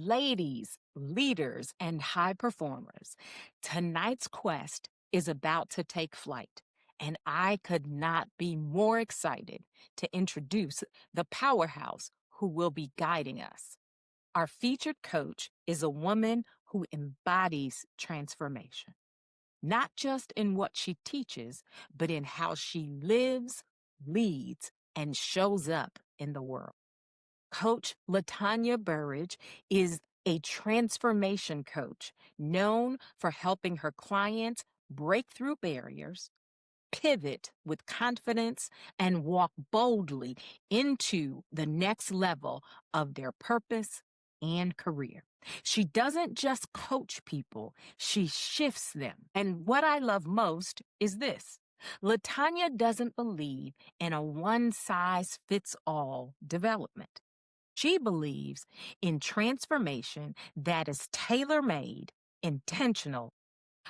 Ladies, leaders, and high performers, tonight's quest is about to take flight, and I could not be more excited to introduce the powerhouse who will be guiding us. Our featured coach is a woman who embodies transformation, not just in what she teaches, but in how she lives, leads, and shows up in the world. Coach LaTonya Burrage is a transformation coach known for helping her clients break through barriers, pivot with confidence, and walk boldly into the next level of their purpose and career. She doesn't just coach people, she shifts them. And what I love most is this. LaTonya doesn't believe in a one size fits all development. She believes in transformation that is tailor made, intentional.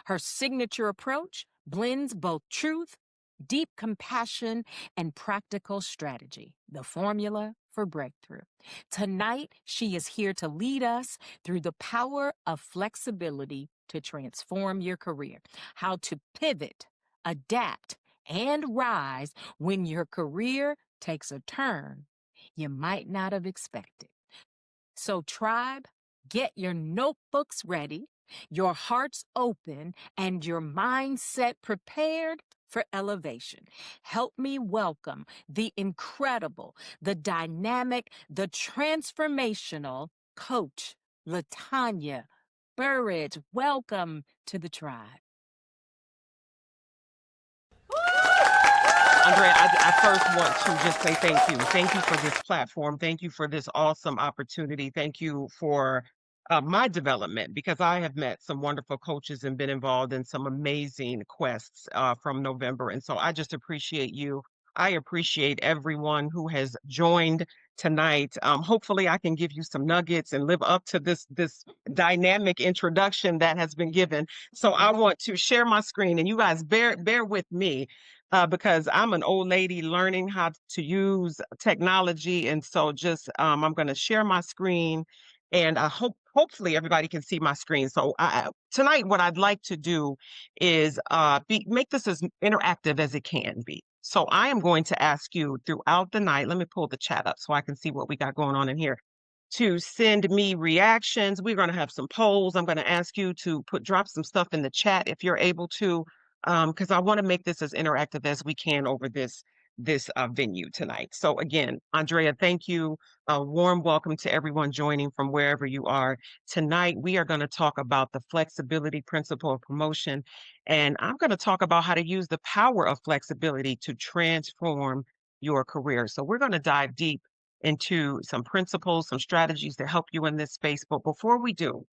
Her signature approach blends both truth, deep compassion, and practical strategy, the formula for breakthrough. Tonight, she is here to lead us through the power of flexibility to transform your career, how to pivot, adapt, and rise when your career takes a turn you might not have expected. So, tribe, get your notebooks ready, your hearts open, and your mindset prepared for elevation. Help me welcome the incredible, the dynamic, the transformational coach, LaTonya Burrage. Welcome to the tribe. Andrea, I first want to just say thank you. Thank you for this platform. Thank you for this awesome opportunity. Thank you for my development because I have met some wonderful coaches and been involved in some amazing quests from November. And so I just appreciate you. I appreciate everyone who has joined tonight. Hopefully, I can give you some nuggets and live up to this dynamic introduction that has been given. So I want to share my screen, and you guys bear with me because I'm an old lady learning how to use technology. And so just I'm going to share my screen and I hopefully everybody can see my screen. So tonight, what I'd like to do is make this as interactive as it can be. So I am going to ask you throughout the night, let me pull the chat up so I can see what we got going on in here. To send me reactions. We're going to have some polls. I'm going to ask you to drop some stuff in the chat if you're able to because I want to make this as interactive as we can over this venue tonight. So again, Andrea, thank you. A warm welcome to everyone joining from wherever you are. Tonight, we are going to talk about the flexibility principle of promotion, and I'm going to talk about how to use the power of flexibility to transform your career. So we're going to dive deep into some principles, some strategies to help you in this space. But before we do,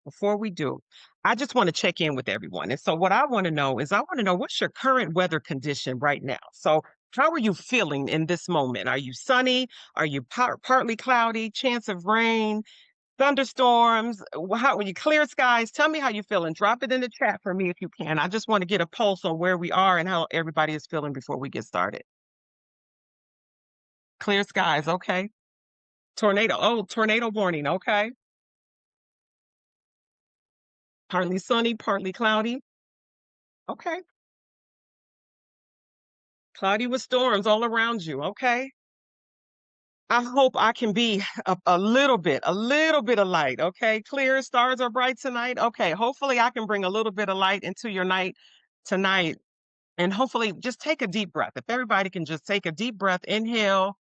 I just want to check in with everyone. And so what I want to know is I want to know what's your current weather condition right now. So how are you feeling in this moment? Are you sunny? Are you partly cloudy? Chance of rain? Thunderstorms? How are you? Clear skies? Tell me how you're feeling. Drop it in the chat for me if you can. I just want to get a pulse on where we are and how everybody is feeling before we get started. Clear skies. Okay. Tornado. Oh, tornado warning. Okay. Partly sunny, partly cloudy. Okay. Cloudy with storms all around you. Okay. I hope I can be a little bit of light. Okay. Clear stars are bright tonight. Okay. Hopefully I can bring a little bit of light into your night tonight. And hopefully just take a deep breath. If everybody can just take a deep breath, inhale,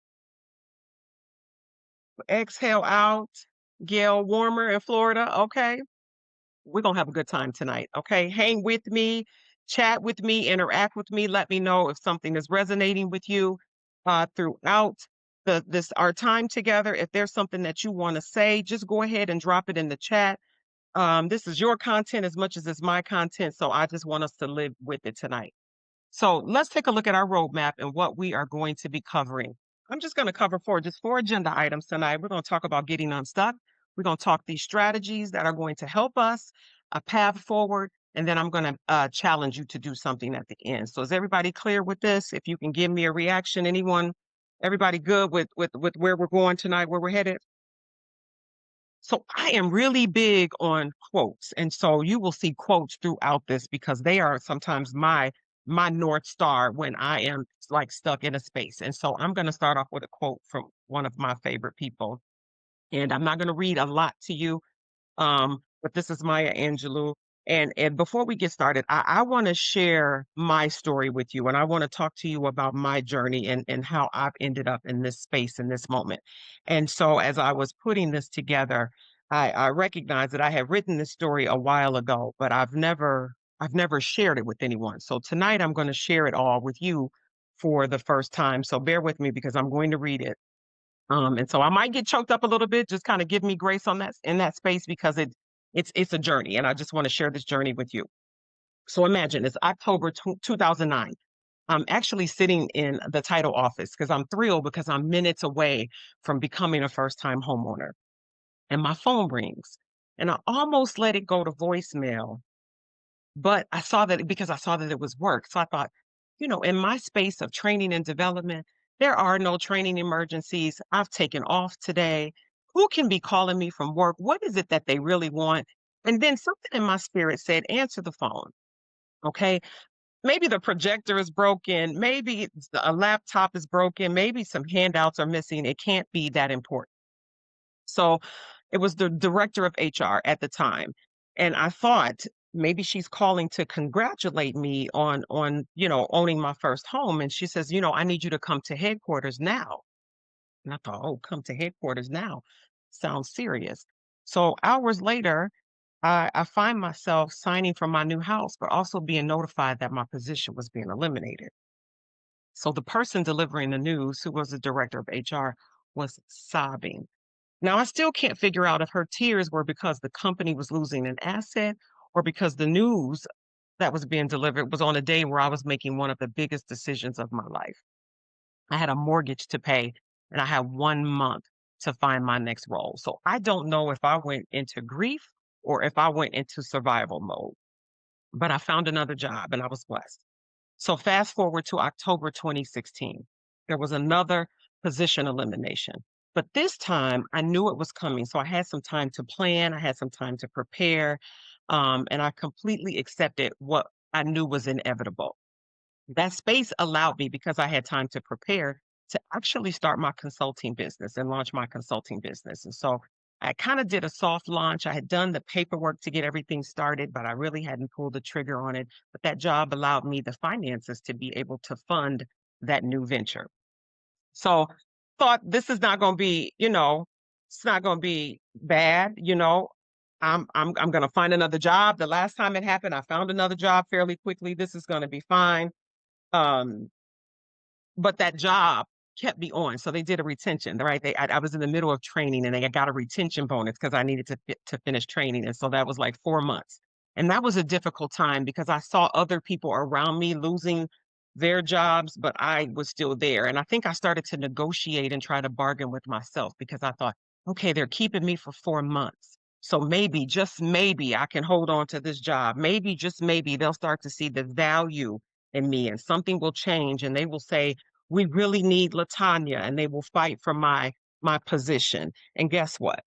exhale out. Gail, warmer in Florida. Okay. We're going to have a good time tonight. Okay. Hang with me, chat with me, interact with me. Let me know if something is resonating with you throughout this our time together. If there's something that you want to say, just go ahead and drop it in the chat. This is your content as much as it's my content. So I just want us to live with it tonight. So let's take a look at our roadmap and what we are going to be covering. I'm just going to cover four agenda items tonight. We're going to talk about getting unstuck. We're going to talk these strategies that are going to help us, a path forward, and then I'm going to challenge you to do something at the end. So is everybody clear with this? If you can give me a reaction, anyone, everybody good with where we're going tonight, where we're headed? So I am really big on quotes. And so you will see quotes throughout this because they are sometimes my North Star when I am like stuck in a space. And so I'm going to start off with a quote from one of my favorite people. And I'm not going to read a lot to you, but this is Maya Angelou. And before we get started, I want to share my story with you, and I want to talk to you about my journey and how I've ended up in this space in this moment. And so, as I was putting this together, I recognized that I had written this story a while ago, but I've never shared it with anyone. So tonight, I'm going to share it all with you for the first time. So bear with me because I'm going to read it, and so I might get choked up a little bit. Just kind of give me grace on that in that space because it's a journey, and I just want to share this journey with you. So imagine it's October 2009. I'm actually sitting in the title office because I'm thrilled because I'm minutes away from becoming a first time homeowner, and my phone rings, and I almost let it go to voicemail, but I saw that because I saw that it was work. So I thought, in my space of training and development, there are no training emergencies. I've taken off today. Who can be calling me from work? What is it that they really want? And then something in my spirit said, answer the phone. Okay. Maybe the projector is broken. Maybe a laptop is broken. Maybe some handouts are missing. It can't be that important. So it was the director of HR at the time. And I thought maybe she's calling to congratulate me on owning my first home. And she says, I need you to come to headquarters now. And I thought, oh, come to headquarters now. Sounds serious. So hours later, I find myself signing for my new house, but also being notified that my position was being eliminated. So the person delivering the news, who was the director of HR, was sobbing. Now, I still can't figure out if her tears were because the company was losing an asset or because the news that was being delivered was on a day where I was making one of the biggest decisions of my life. I had a mortgage to pay and I had 1 month to find my next role. So I don't know if I went into grief or if I went into survival mode, but I found another job and I was blessed. So fast forward to October 2016. There was another position elimination. But this time I knew it was coming. So I had some time to plan, I had some time to prepare, and I completely accepted what I knew was inevitable. That space allowed me, because I had time to prepare, to actually start my consulting business and launch my consulting business. And so I kind of did a soft launch. I had done the paperwork to get everything started, but I really hadn't pulled the trigger on it. But that job allowed me the finances to be able to fund that new venture. So thought this is not going to be, it's not going to be bad. I'm going to find another job. The last time it happened, I found another job fairly quickly. This is going to be fine. Um, but that job kept me on, so they did a retention, right? I was in the middle of training, and they got a retention bonus because I needed to finish training, and so that was like 4 months. And that was a difficult time because I saw other people around me losing their jobs, but I was still there. And I think I started to negotiate and try to bargain with myself because I thought, okay, they're keeping me for 4 months. So maybe, just maybe, I can hold on to this job. Maybe, just maybe, they'll start to see the value in me and something will change and they will say, we really need LaTonya, and they will fight for my position. And guess what?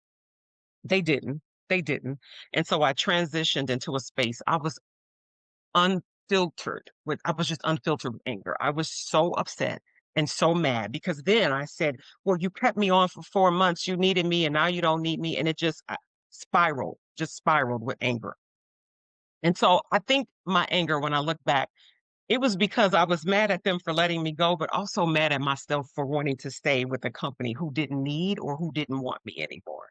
They didn't. They didn't. And so I transitioned into a space. I was just unfiltered with anger. I was so upset and so mad because then I said, well, you kept me on for 4 months. You needed me and now you don't need me. And it just just spiraled with anger. And so I think my anger, when I look back, it was because I was mad at them for letting me go, but also mad at myself for wanting to stay with a company who didn't need or who didn't want me anymore.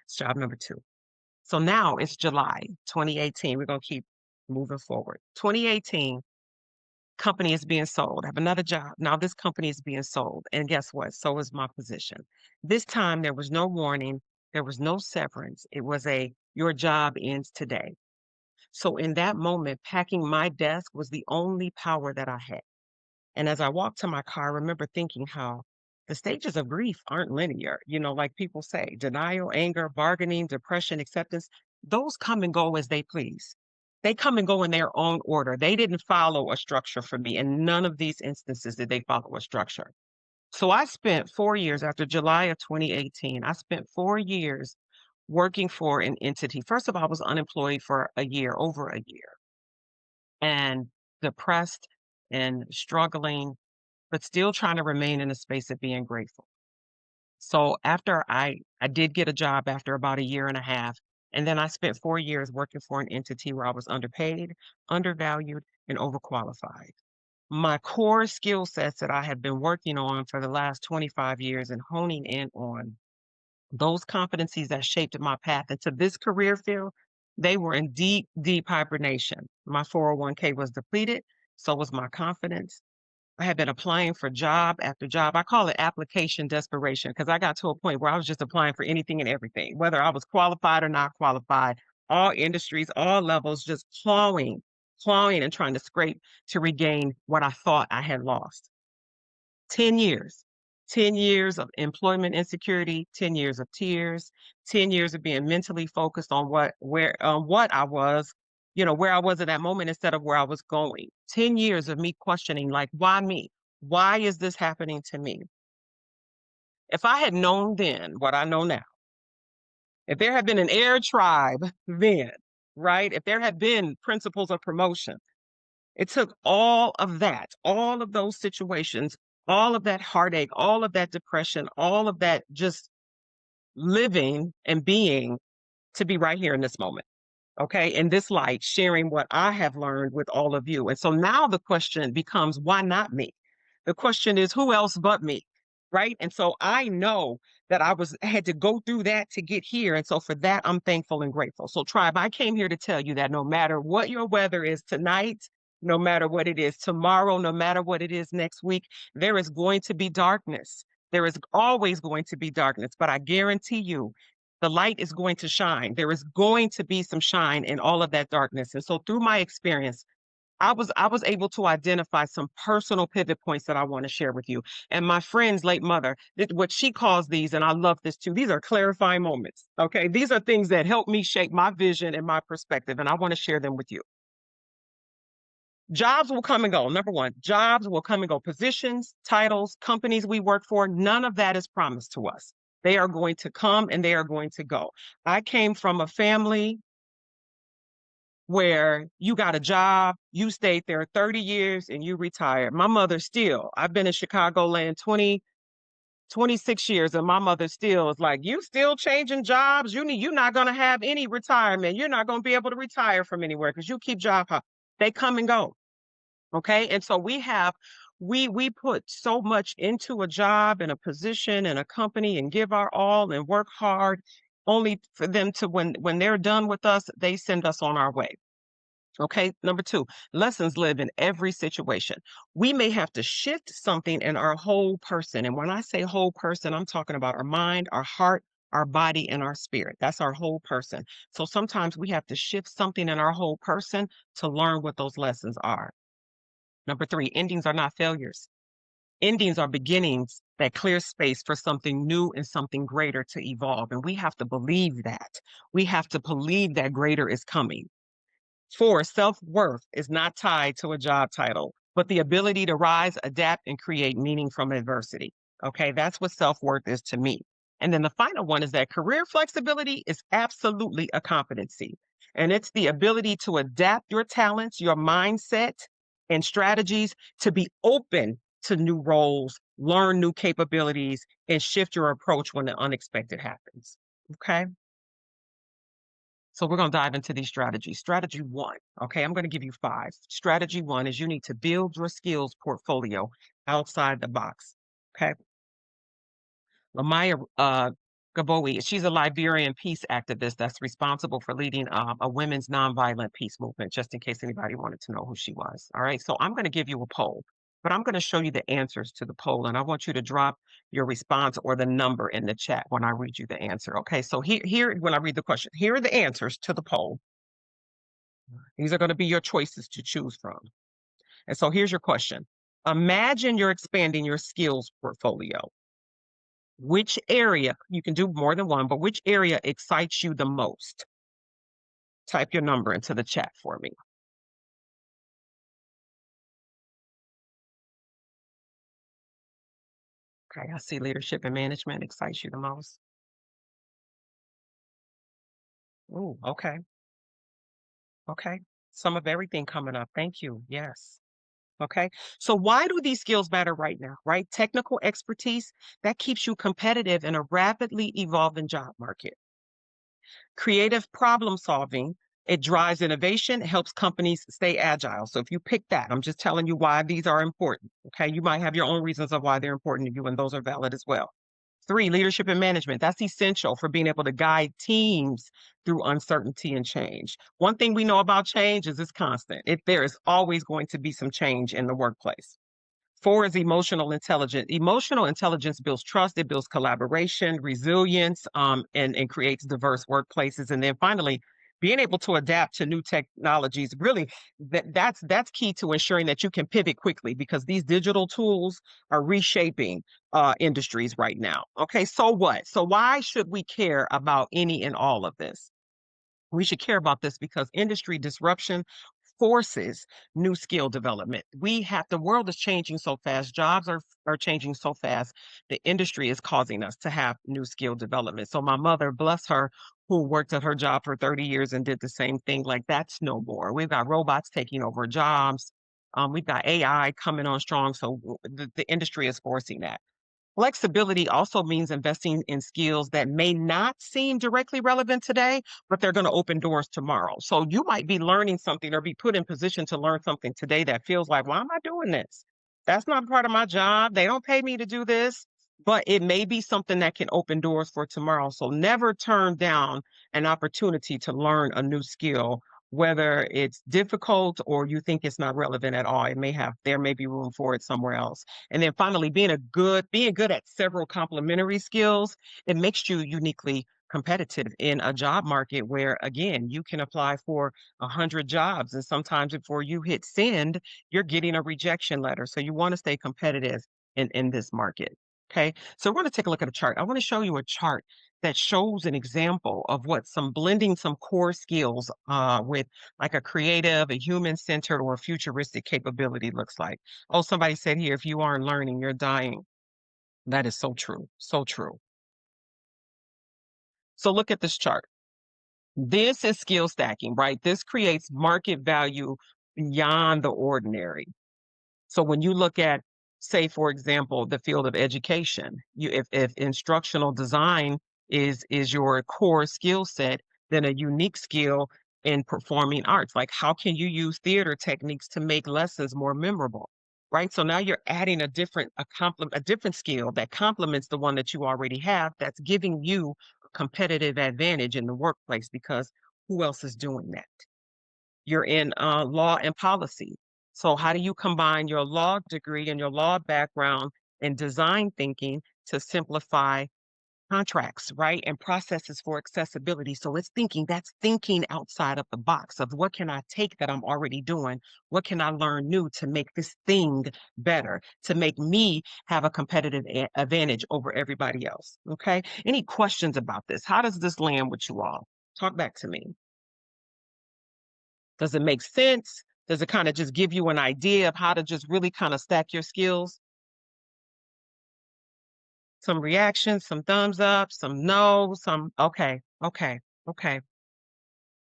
It's job number 2. So now it's July 2018. We're going to keep moving forward. 2018, company is being sold. I have another job. Now this company is being sold. And guess what? So is my position. This time there was no warning. There was no severance. It was your job ends today. So in that moment, packing my desk was the only power that I had. And as I walked to my car, I remember thinking how the stages of grief aren't linear. Like people say, denial, anger, bargaining, depression, acceptance, those come and go as they please. They come and go in their own order. They didn't follow a structure for me. And none of these instances did they follow a structure. So I spent 4 years after July of 2018, I spent 4 years working for an entity. First of all, I was unemployed for a year, over a year, and depressed and struggling, but still trying to remain in a space of being grateful. So after I did get a job after about a year and a half, and then I spent 4 years working for an entity where I was underpaid, undervalued, and overqualified. My core skill sets that I have been working on for the last 25 years and honing in on, those competencies that shaped my path into this career field, they were in deep, deep hibernation. My 401k was depleted, so was my confidence. I had been applying for job after job. I call it application desperation because I got to a point where I was just applying for anything and everything, whether I was qualified or not qualified, all industries, all levels, just clawing and trying to scrape to regain what I thought I had lost. 10 years. 10 years of employment insecurity, 10 years of tears, 10 years of being mentally focused on what I was, where I was at that moment instead of where I was going. 10 years of me questioning, like, why me? Why is this happening to me? If I had known then what I know now, if there had been an air tribe then, right? If there had been principles of promotion, it took all of that, all of those situations, all of that heartache, all of that depression, all of that just living and being to be right here in this moment. Okay. In this light, sharing what I have learned with all of you. And so now the question becomes, why not me? The question is, who else but me? Right. And so I know that had to go through that to get here. And so for that, I'm thankful and grateful. So, tribe, I came here to tell you that no matter what your weather is tonight, no matter what it is tomorrow, no matter what it is next week, there is going to be darkness. There is always going to be darkness, but I guarantee you the light is going to shine. There is going to be some shine in all of that darkness. And so through my experience, I was able to identify some personal pivot points that I want to share with you. And my friend's late mother, what she calls these, and I love this too, these are clarifying moments. Okay. These are things that help me shape my vision and my perspective. And I want to share them with you. Jobs will come and go. Number one, jobs will come and go. Positions, titles, companies we work for, none of that is promised to us. They are going to come and they are going to go. I came from a family where you got a job, you stayed there 30 years and you retired. My mother still, I've been in Chicagoland 26 years, and my mother still is like, you still changing jobs. You're not going to have any retirement. You're not going to be able to retire from anywhere because you keep job hop. They come and go. Okay. And so we put so much into a job and a position and a company and give our all and work hard only for them to when they're done with us, they send us on our way. Okay. Number two, lessons live in every situation. We may have to shift something in our whole person. And when I say whole person, I'm talking about our mind, our heart, our body, and our spirit. That's our whole person. So sometimes we have to shift something in our whole person to learn what those lessons are. Number three, endings are not failures. Endings are beginnings that clear space for something new and something greater to evolve. And we have to believe that. We have to believe that greater is coming. Four, self-worth is not tied to a job title, but the ability to rise, adapt, and create meaning from adversity. Okay, that's what self-worth is to me. And then the final one is that career flexibility is absolutely a competency. And it's the ability to adapt your talents, your mindset, and strategies to be open to new roles, learn new capabilities, and shift your approach when the unexpected happens. Okay. So we're going to dive into these strategies. Strategy one, okay, I'm going to give you five. Strategy one is you need to build your skills portfolio outside the box. Okay. Lamaya Gabowi, she's a Liberian peace activist that's responsible for leading a women's nonviolent peace movement, just in case anybody wanted to know who she was. All right. So I'm going to give you a poll, but I'm going to show you the answers to the poll. And I want you to drop your response or the number in the chat when I read you the answer. Okay. So here, when I read the question, here are the answers to the poll. These are going to be your choices to choose from. And so here's your question. Imagine you're expanding your skills portfolio. Which area, you can do more than one, but which area excites you the most? Type your number into the chat for me. Okay, I see leadership and management excites you the most. Ooh, okay, okay. Some of everything coming up. Thank you. Yes. Okay. So why do these skills matter right now, right? Technical expertise that keeps you competitive in a rapidly evolving job market. Creative problem solving, it drives innovation, helps companies stay agile. So if you pick that, I'm just telling you why these are important. Okay. You might have your own reasons of why they're important to you, and those are valid as well. Three, leadership and management. That's essential for being able to guide teams through uncertainty and change. One thing we know about change is it's constant. There is always going to be some change in the workplace. Four is emotional intelligence. Emotional intelligence builds trust, it builds collaboration, resilience, and creates diverse workplaces. And then finally, being able to adapt to new technologies, really, that's key to ensuring that you can pivot quickly because these digital tools are reshaping industries right now. Okay, so what? So why should we care about any and all of this? We should care about this because industry disruption forces new skill development. The world is changing so fast, jobs are changing so fast. The industry is causing us to have new skill development. So my mother, bless her, who worked at her job for 30 years and did the same thing, like that's no more. We've got robots taking over jobs. We've got AI coming on strong. So the industry is forcing that. Flexibility also means investing in skills that may not seem directly relevant today, but they're going to open doors tomorrow. So you might be learning something or be put in position to learn something today that feels like, why am I doing this? That's not part of my job. They don't pay me to do this, but it may be something that can open doors for tomorrow. So never turn down an opportunity to learn a new skill, whether it's difficult or you think it's not relevant at all. There may be room for it somewhere else. And then finally, being good at several complementary skills, it makes you uniquely competitive in a job market where, again, you can apply for 100 jobs. And sometimes before you hit send, you're getting a rejection letter. So you want to stay competitive in this market. Okay. So we're going to take a look at a chart. I want to show you a chart that shows an example of what some blending some core skills with like a creative, a human centered, or a futuristic capability looks like. Oh, somebody said here, if you aren't learning, you're dying. That is so true. So true. So look at this chart. This is skill stacking, right? This creates market value beyond the ordinary. So when you look at, say, for example, the field of education, if instructional design is your core skill set, then a unique skill in performing arts, like how can you use theater techniques to make lessons more memorable? Right. So now you're adding a different skill that complements the one that you already have, that's giving you a competitive advantage in the workplace because who else is doing that? You're in law and policy. So, how do you combine your law degree and your law background and design thinking to simplify contracts, right? And processes for accessibility. So, that's thinking outside of the box of what can I take that I'm already doing? What can I learn new to make this thing better, to make me have a competitive advantage over everybody else? Okay. Any questions about this? How does this land with you all? Talk back to me. Does it make sense? Does it kinda just give you an idea of how to just really kinda stack your skills? Some reactions, some thumbs up, some no, some okay, okay, okay.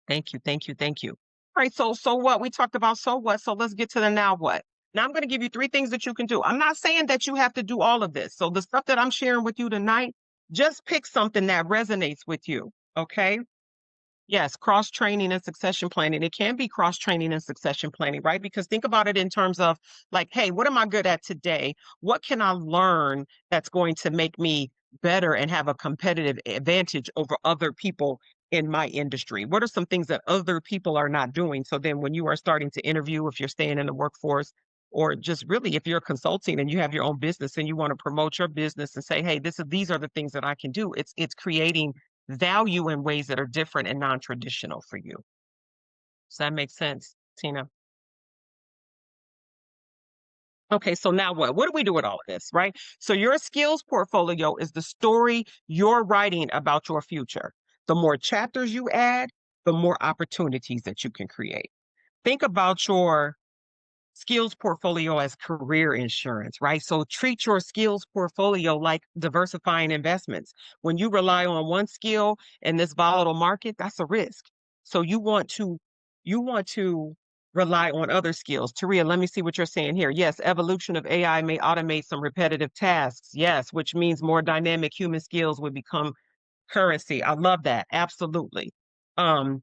Thank you, thank you, thank you. Alright, so what? We talked about so what, so let's get to the now what. Now I'm gonna give you 3 things that you can do. I'm not saying that you have to do all of this. So the stuff that I'm sharing with you tonight, just pick something that resonates with you, okay? Yes, cross training and succession planning. It can be cross training and succession planning, right? Because think about it in terms of like, hey, what am I good at today? What can I learn that's going to make me better and have a competitive advantage over other people in my industry? What are some things that other people are not doing? So then when you are starting to interview, if you're staying in the workforce, or just really if you're consulting and you have your own business and you want to promote your business and say, hey, these are the things that I can do. It's creating value in ways that are different and non-traditional for you. Does that make sense, Tina? Okay, so now what? What do we do with all of this, right? So your skills portfolio is the story you're writing about your future. The more chapters you add, the more opportunities that you can create. Think about your skills portfolio as career insurance, right? So treat your skills portfolio like diversifying investments. When you rely on one skill in this volatile market, that's a risk. So you want to rely on other skills. Taria, let me see what you're saying here. Yes, evolution of AI may automate some repetitive tasks. Yes, which means more dynamic human skills would become currency. I love that. Absolutely. Um,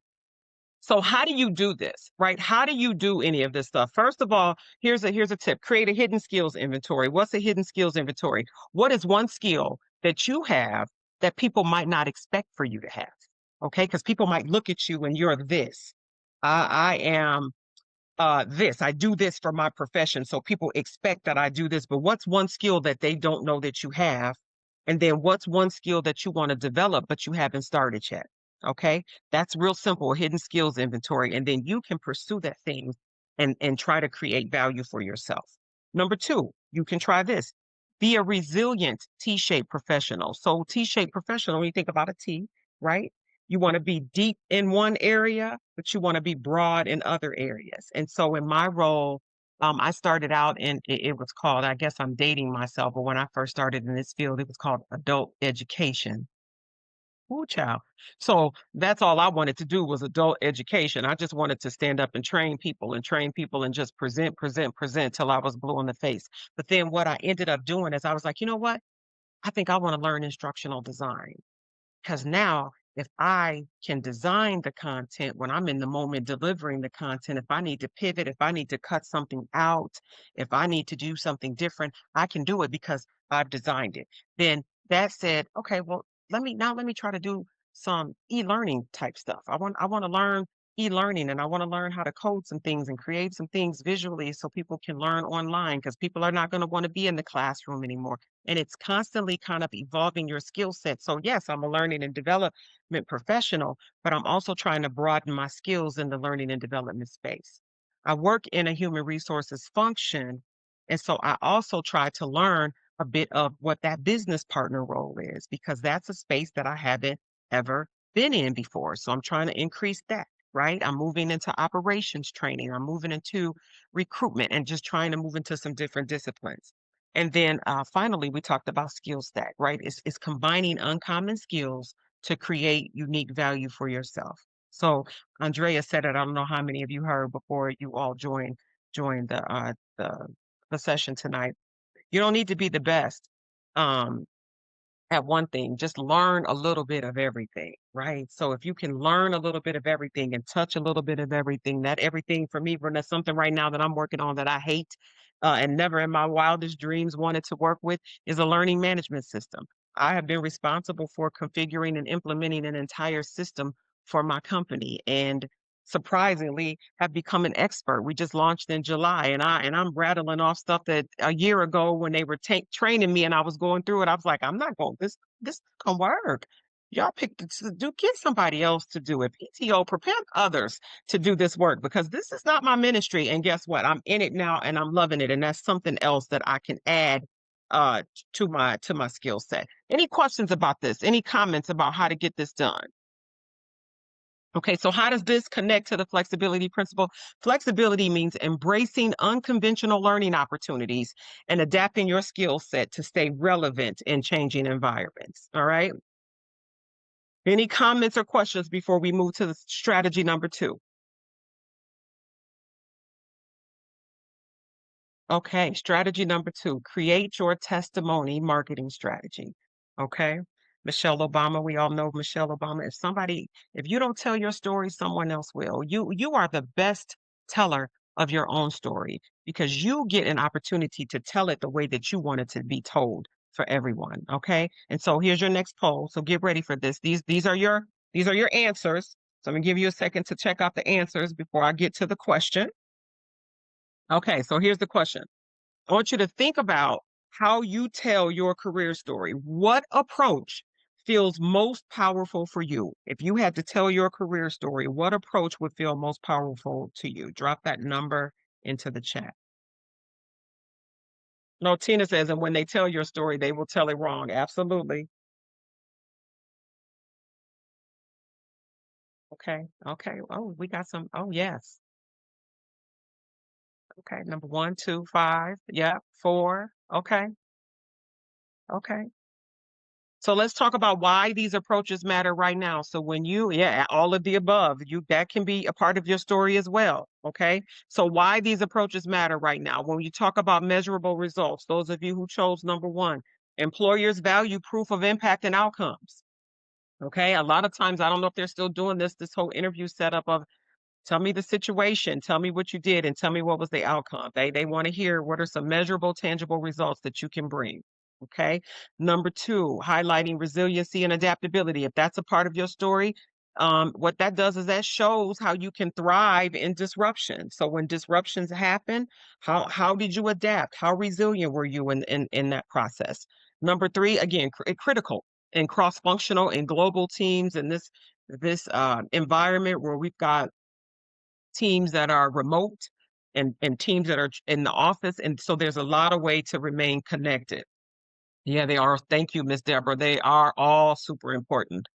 so how do you do this, right? How do you do any of this stuff? First of all, here's a tip. Create a hidden skills inventory. What's a hidden skills inventory? What is one skill that you have that people might not expect for you to have? Okay, because people might look at you and you're this. I am this. I do this for my profession. So people expect that I do this. But what's one skill that they don't know that you have? And then what's one skill that you want to develop, but you haven't started yet? Okay. That's real simple, hidden skills inventory. And then you can pursue that thing and try to create value for yourself. Number two, you can try this. Be a resilient T-shaped professional. So T-shaped professional, when you think about a T, right? You want to be deep in one area, but you want to be broad in other areas. And so in my role, I started out in it was called, I guess I'm dating myself, but when I first started in this field, it was called adult education. Ooh, child. So that's all I wanted to do was adult education. I just wanted to stand up and train people and just present, present, present till I was blue in the face. But then what I ended up doing is I was like, you know what? I think I want to learn instructional design. Because now, if I can design the content when I'm in the moment delivering the content, if I need to pivot, if I need to cut something out, if I need to do something different, I can do it because I've designed it. Then that said, okay, well, let me try to do some e-learning type stuff. I want to learn e-learning and I want to learn how to code some things and create some things visually so people can learn online because people are not going to want to be in the classroom anymore and it's constantly kind of evolving your skill set. So yes, I'm a learning and development professional, but I'm also trying to broaden my skills in the learning and development space. I work in a human resources function, and so I also try to learn a bit of what that business partner role is because that's a space that I haven't ever been in before. So I'm trying to increase that, right? I'm moving into operations training. I'm moving into recruitment and just trying to move into some different disciplines. And then finally, we talked about skill stack, right? It's combining uncommon skills to create unique value for yourself. So Andrea said it. I don't know how many of you heard before you all joined the session tonight. You don't need to be the best. Um, at one thing, just learn a little bit of everything, right? So if you can learn a little bit of everything and touch a little bit of everything, that everything for me, Brenda, something right now that I'm working on that I hate and never in my wildest dreams wanted to work with is a learning management system. I have been responsible for configuring and implementing an entire system for my company and surprisingly have become an expert. We just launched in July and I'm rattling off stuff that a year ago when they were training me and I was going through it, I was like, I'm not going this can work. Y'all pick do get somebody else to do it. PTO, prepare others to do this work because this is not my ministry. And guess what? I'm in it now and I'm loving it. And that's something else that I can add to my skill set. Any questions about this? Any comments about how to get this done? Okay, so how does this connect to the flexibility principle? Flexibility means embracing unconventional learning opportunities and adapting your skill set to stay relevant in changing environments. All right. Any comments or questions before we move to the strategy number two? Okay, strategy number two, create your testimony marketing strategy. Okay. Michelle Obama, we all know Michelle Obama. If you don't tell your story, someone else will. You are the best teller of your own story because you get an opportunity to tell it the way that you want it to be told for everyone. Okay. And so here's your next poll. So get ready for this. These are your answers. So I'm gonna give you a second to check out the answers before I get to the question. Okay, so here's the question. I want you to think about how you tell your career story. What approach feels most powerful for you? If you had to tell your career story, what approach would feel most powerful to you? Drop that number into the chat. No, Tina says, and when they tell your story, they will tell it wrong. Absolutely. Okay. Okay. Oh, we got some. Oh, yes. Okay, number 1, 2, 5. Yeah, 4. Okay, okay. So let's talk about why these approaches matter right now. So when you, yeah, all of the above, you that can be a part of your story as well. Okay. So why these approaches matter right now. When you talk about measurable results, those of you who chose number one, employers value proof of impact and outcomes. Okay. A lot of times, I don't know if they're still doing this whole interview setup of tell me the situation, tell me what you did, and tell me what was the outcome. They want to hear what are some measurable, tangible results that you can bring. Okay. Number two, highlighting resiliency and adaptability. If that's a part of your story, what that does is that shows how you can thrive in disruption. So when disruptions happen, how did you adapt? How resilient were you in that process? Number three, again, critical and cross-functional and global teams in this environment where we've got teams that are remote and teams that are in the office, and so there's a lot of way to remain connected. Yeah, they are. Thank you, Miss Deborah. They are all super important.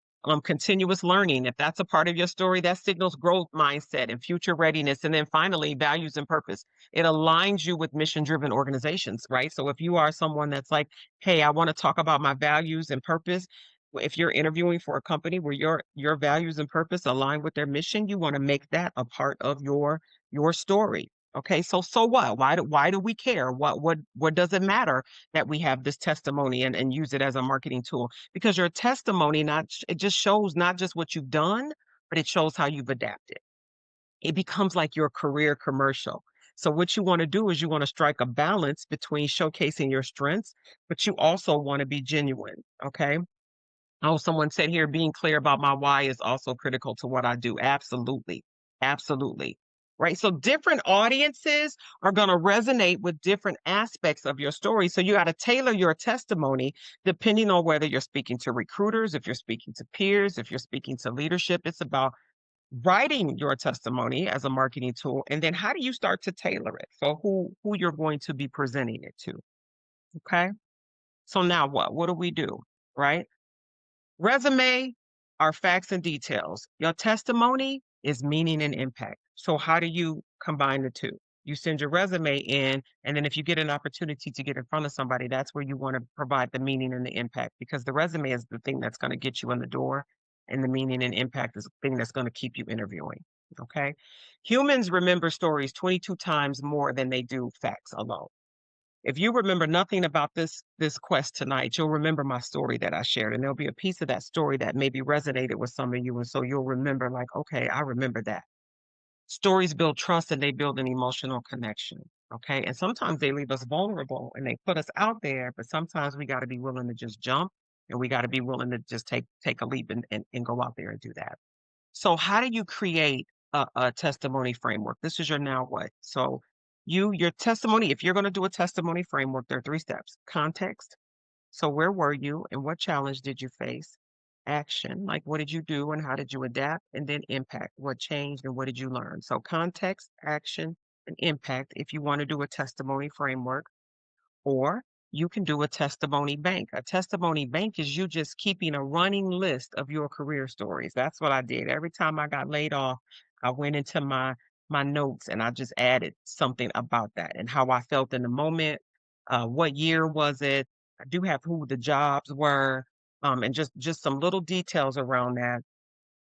Continuous learning, if that's a part of your story, that signals growth mindset and future readiness. And then finally, values and purpose. It aligns you with mission-driven organizations, right? So if you are someone that's like, hey, I want to talk about my values and purpose. If you're interviewing for a company where your values and purpose align with their mission, you want to make that a part of your story. Okay, so what? Why do we care? What does it matter that we have this testimony and use it as a marketing tool? Because your testimony it just shows not just what you've done, but it shows how you've adapted. It becomes like your career commercial. So what you want to do is you want to strike a balance between showcasing your strengths, but you also want to be genuine. Okay. Oh, someone said here, being clear about my why is also critical to what I do. Absolutely. Absolutely. Right. So different audiences are going to resonate with different aspects of your story. So you got to tailor your testimony depending on whether you're speaking to recruiters, if you're speaking to peers, if you're speaking to leadership. It's about writing your testimony as a marketing tool. And then how do you start to tailor it for who you're going to be presenting it to? Okay. So now what? What do we do? Right. Resume are facts and details. Your testimony is meaning and impact. So how do you combine the two? You send your resume in, and then if you get an opportunity to get in front of somebody, that's where you want to provide the meaning and the impact because the resume is the thing that's going to get you in the door, and the meaning and impact is the thing that's going to keep you interviewing. Okay. Humans remember stories 22 times more than they do facts alone. If you remember nothing about this quest tonight, you'll remember my story that I shared, and there'll be a piece of that story that maybe resonated with some of you, and so you'll remember like, "Okay, I remember that." Stories build trust and they build an emotional connection, okay? And sometimes they leave us vulnerable and they put us out there, but sometimes we gotta be willing to just jump, and we gotta be willing to just take a leap and go out there and do that. So how do you create a testimony framework? This is your now what. So your testimony, if you're going to do a testimony framework, there are three steps. Context. So where were you and what challenge did you face? Action, like what did you do and how did you adapt? And then impact, what changed and what did you learn? So context, action, and impact if you want to do a testimony framework. Or you can do a testimony bank. A testimony bank is you just keeping a running list of your career stories. That's what I did. Every time I got laid off, I went into my notes and I just added something about that and how I felt in the moment. What year was it? I do have who the jobs were, and just some little details around that.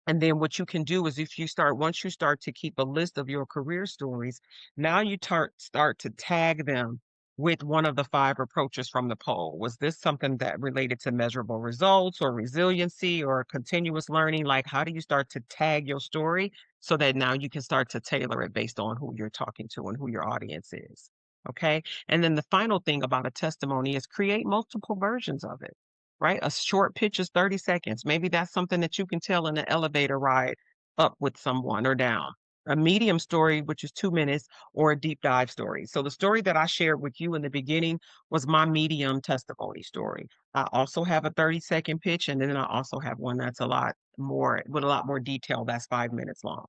And then what you can do is if you start once you start to keep a list of your career stories, now you start to tag them with one of the five approaches from the poll. Was this something that related to measurable results or resiliency or continuous learning? Like, how do you start to tag your story so that now you can start to tailor it based on who you're talking to and who your audience is? Okay. And then the final thing about a testimony is create multiple versions of it, right? A short pitch is 30 seconds. Maybe that's something that you can tell in an elevator ride up with someone or down. A medium story, which is 2 minutes, or a deep dive story. So the story that I shared with you in the beginning was my medium testimony story. I also have a 30-second pitch, and then I also have one that's a lot more with a lot more detail. That's 5 minutes long.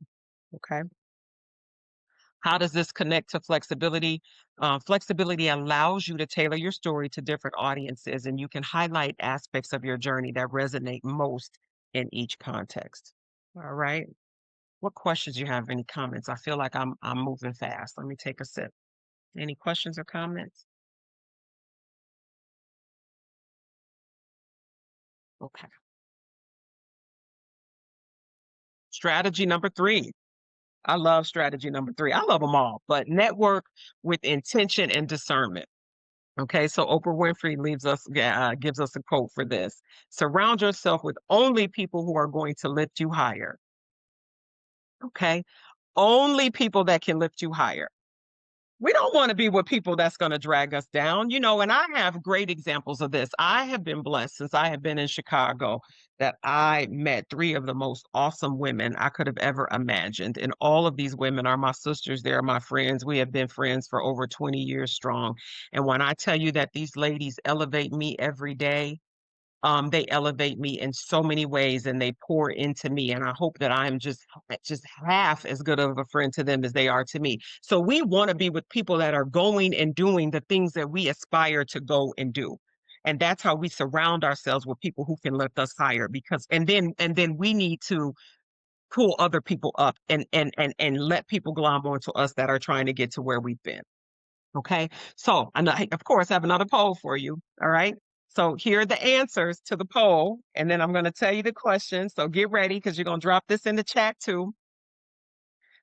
Okay. How does this connect to flexibility? Flexibility allows you to tailor your story to different audiences, and you can highlight aspects of your journey that resonate most in each context. All right. What questions you have? Any comments? I feel like I'm moving fast. Let me take a sip. Any questions or comments? Okay. Strategy number 3. I love strategy number 3. I love them all, but network with intention and discernment. Okay, so Oprah Winfrey gives us a quote for this. Surround yourself with only people who are going to lift you higher. Okay, only people that can lift you higher. We don't want to be with people that's going to drag us down, and I have great examples of this. I have been blessed since I have been in Chicago that I met 3 of the most awesome women I could have ever imagined. And all of these women are my sisters, they're my friends. We have been friends for over 20 years strong. And when I tell you that these ladies elevate me every day, they elevate me in so many ways and they pour into me. And I hope that I'm just half as good of a friend to them as they are to me. So we want to be with people that are going and doing the things that we aspire to go and do. And that's how we surround ourselves with people who can lift us higher because and then we need to pull other people up and let people glom onto us that are trying to get to where we've been. Okay. So, of course, I have another poll for you. All right. So, here are the answers to the poll. And then I'm going to tell you the questions. So, get ready because you're going to drop this in the chat too.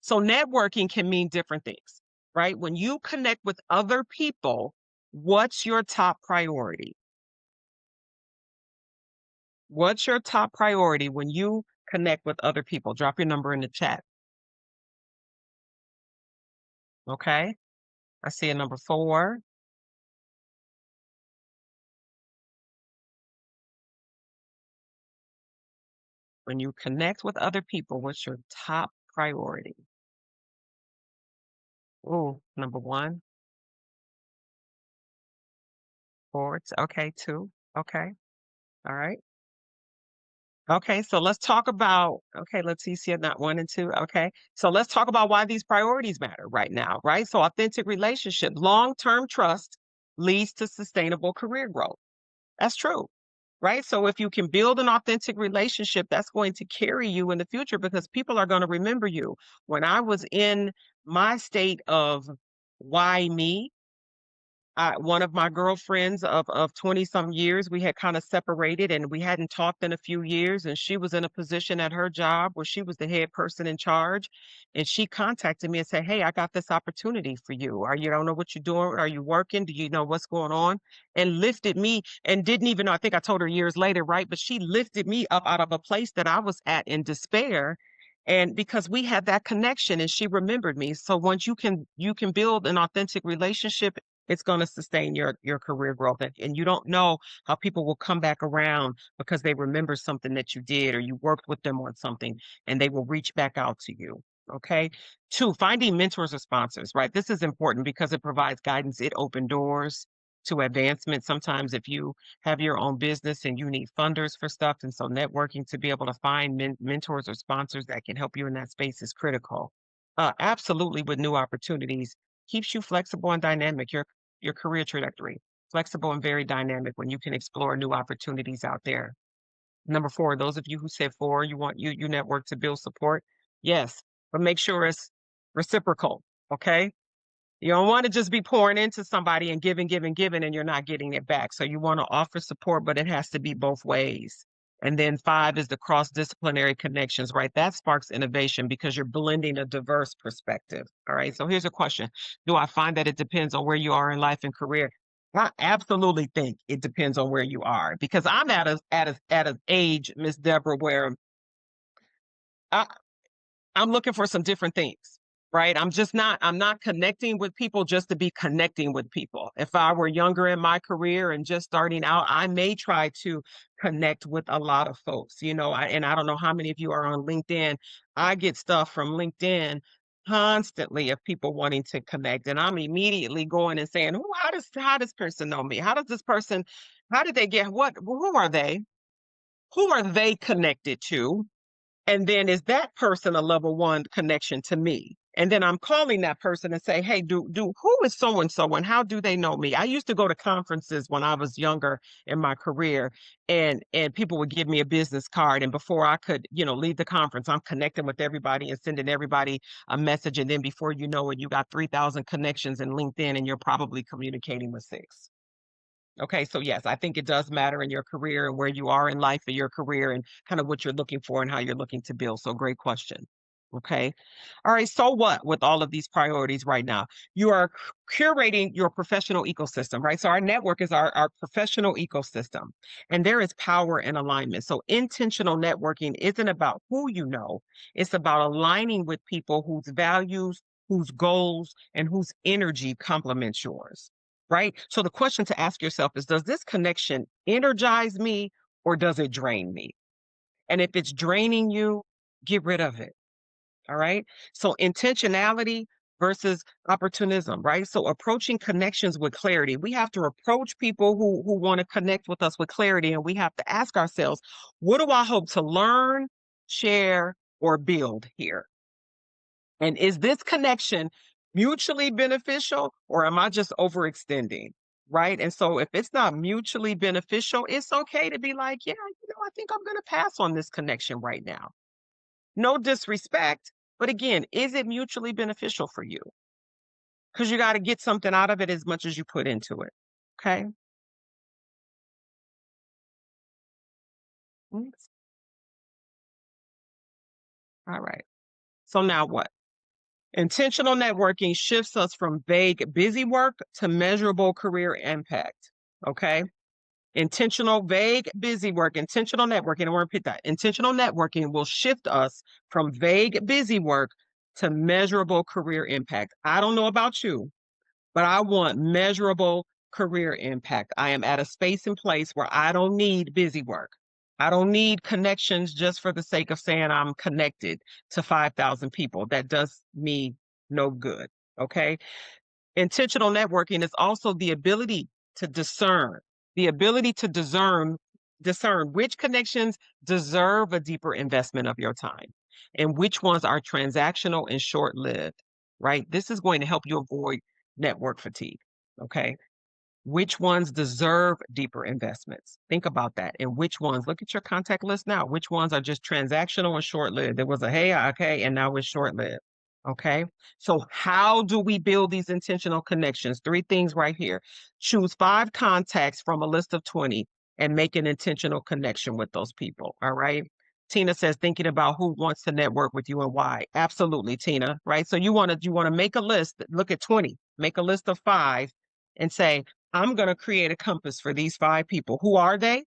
So, networking can mean different things, right? When you connect with other people, what's your top priority? What's your top priority when you connect with other people? Drop your number in the chat. Okay. I see a number 4. When you connect with other people, what's your top priority? Oh, number 1. Boards, okay, 2, okay, all right. Okay, so let's talk about okay, let's see, not 1 and 2, okay. So let's talk about why these priorities matter right now, right? So authentic relationship, long-term trust leads to sustainable career growth. That's true, right? So if you can build an authentic relationship, that's going to carry you in the future because people are gonna remember you. When I was in my state of why me, one of my girlfriends of 20 some years, we had kind of separated and we hadn't talked in a few years. And she was in a position at her job where she was the head person in charge. And she contacted me and said, "Hey, I got this opportunity for you. You don't know what you're doing? Are you working? Do you know what's going on?" And lifted me and didn't even know. I think I told her years later, right? But she lifted me up out of a place that I was at in despair. And because we had that connection and she remembered me. So once you can build an authentic relationship, it's gonna sustain your career growth, and you don't know how people will come back around because they remember something that you did or you worked with them on something, and they will reach back out to you, okay? 2, finding mentors or sponsors, right? This is important because it provides guidance, it open doors to advancement. Sometimes if you have your own business and you need funders for stuff, and so networking to be able to find mentors or sponsors that can help you in that space is critical. Absolutely with new opportunities, keeps you flexible and dynamic. Your career trajectory, flexible and very dynamic when you can explore new opportunities out there. Number 4, those of you who said 4, you network to build support. Yes, but make sure it's reciprocal. Okay. You don't want to just be pouring into somebody and giving, giving, giving, and you're not getting it back. So you want to offer support, but it has to be both ways. And then 5 is the cross-disciplinary connections, right? That sparks innovation because you're blending a diverse perspective. All right. So here's a question. Do I find that it depends on where you are in life and career? I absolutely think it depends on where you are because I'm at an age, Miss Deborah, where I, I'm looking for some different things, right? I'm not connecting with people just to be connecting with people. If I were younger in my career and just starting out, I may try to connect with a lot of folks, and I don't know how many of you are on LinkedIn. I get stuff from LinkedIn constantly of people wanting to connect and I'm immediately going and saying, "Oh, how does person know me? How does this person how did they get what who are they? Who are they connected to?" And then is that person a level 1 connection to me? And then I'm calling that person and say, "Hey, who is so and so, and how do they know me?" I used to go to conferences when I was younger in my career, and people would give me a business card, and before I could, leave the conference, I'm connecting with everybody and sending everybody a message, and then before you know it, you got 3,000 connections in LinkedIn, and you're probably communicating with six. Okay, so yes, I think it does matter in your career and where you are in life in your career and kind of what you're looking for and how you're looking to build. So great question. Okay. All right. So what with all of these priorities right now? You are curating your professional ecosystem, right? So our network is our professional ecosystem, and there is power and alignment. So intentional networking isn't about who you know, it's about aligning with people whose values, whose goals, and whose energy complements yours, right? So the question to ask yourself is, does this connection energize me or does it drain me? And if it's draining you, get rid of it. All right. So intentionality versus opportunism, right? So approaching connections with clarity. We have to approach people who want to connect with us with clarity. And we have to ask ourselves, what do I hope to learn, share, or build here? And is this connection mutually beneficial or am I just overextending? Right. And so if it's not mutually beneficial, it's okay to be like, yeah, I think I'm going to pass on this connection right now. No disrespect, but again, is it mutually beneficial for you? Because you got to get something out of it as much as you put into it. Okay. Mm, all right. So now what? Intentional networking shifts us from vague busy work to measurable career impact. Okay. Intentional, vague, busy work, intentional networking. I want to repeat that. Intentional networking will shift us from vague, busy work to measurable career impact. I don't know about you, but I want measurable career impact. I am at a space and place where I don't need busy work. I don't need connections just for the sake of saying I'm connected to 5,000 people. That does me no good. Okay. Intentional networking is also the ability to discern, the ability to discern which connections deserve a deeper investment of your time and which ones are transactional and short-lived, right? This is going to help you avoid network fatigue, okay? Which ones deserve deeper investments? Think about that. And which ones, look at your contact list now. Which ones are just transactional and short lived? There was a hey, okay, and now it's short lived. Okay. So, how do we build these intentional connections? Three things right here. Choose 5 contacts from a list of 20 and make an intentional connection with those people. All right. Tina says thinking about who wants to network with you and why. Absolutely, Tina. Right. So you want to make a list, look at 20, make a list of 5 and say, I'm going to create a compass for these 5 people. Who are they?